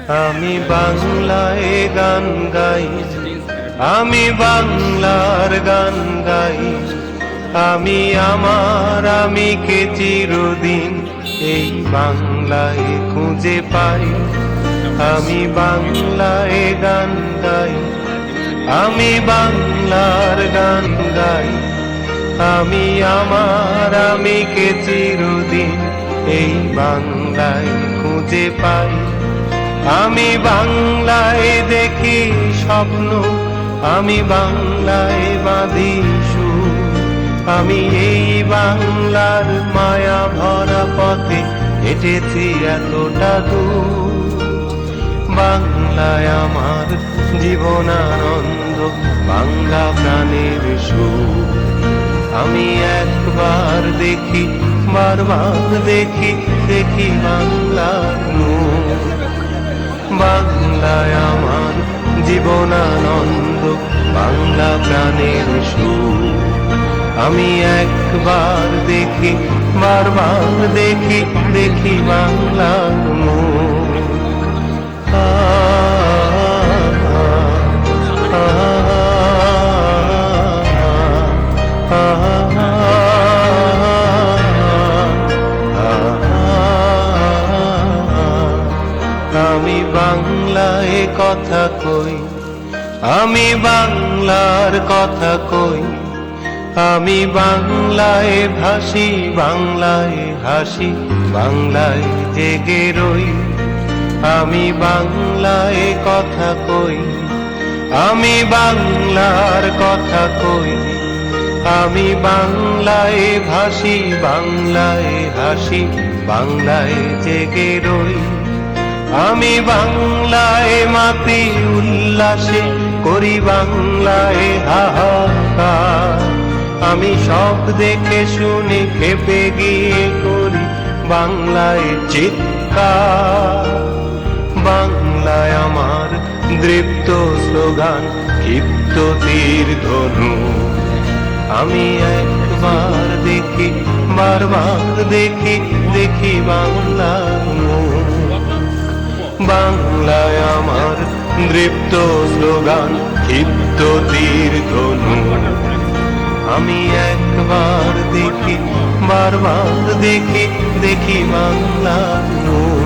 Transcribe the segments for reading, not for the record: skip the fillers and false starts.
আমি বাংলায় গান গাই, আমি বাংলার গান গাই। আমি আমার আমিকে চিরদিন এই বাংলায় খুঁজে পাই। আমি বাংলায় গান গাই, আমি বাংলার গান গাই। আমি আমার আমিকে চিরদিন এই বাংলায় খুঁজে পাই। আমি বাংলায় দেখি স্বপ্ন, আমি বাংলায় বাঁধি সুর। আমি এই বাংলার মায়া ভরা পথে হেঁটেছি এতটা দূর। বাংলায় আমার জীবনানন্দ, বাংলা প্রাণের সুর। আমি একবার দেখি, বারবার দেখি, দেখি বাংলার নূর। বাংলায় আমার জীবনানন্দ, বাংলা প্রাণের সুর। আমি একবার দেখি, বারবার দেখি, দেখি বাংলার নূর। আমি বাংলায় কথা কই, আমি বাংলার কথা কই। আমি বাংলায় ভাসি, বাংলায় হাসি, বাংলায় জেগে রই। আমি বাংলায় কথা কই, আমি বাংলার কথা কই। আমি বাংলায় ভাসি, বাংলায় হাসি, বাংলায় জেগে রই। আমি বাংলায় মাতি উল্লাসে, করি বাংলায় হাহাকার। আমি সব দেখে শুনে খেপে গিয়ে করি বাংলায় চিৎকার। বাংলায় আমার দৃপ্ত স্লোগান, ক্ষিপ্ত তীর ধনু। আমি একবার দেখি, বারবার দেখি, দেখি বাংলার মুখ। বাংলায় আমার দৃপ্ত স্লোগান, ক্ষিপ্ত তীর ধনু। আমি একবার দেখি, বারবার দেখি, দেখি বাংলার মুখ।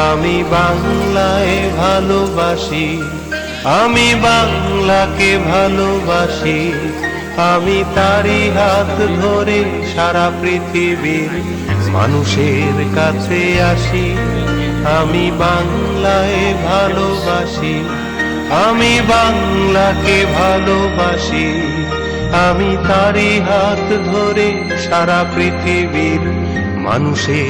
আমি বাংলায় ভালোবাসি, আমি বাংলাকে ভালোবাসি। আমি তারই হাত ধরে সারা পৃথিবীর মানুষের কাছে আসি। আমি বাংলায় ভালোবাসি, আমি বাংলাকে ভালোবাসি। আমি তারই হাত ধরে সারা পৃথিবীর মানুষের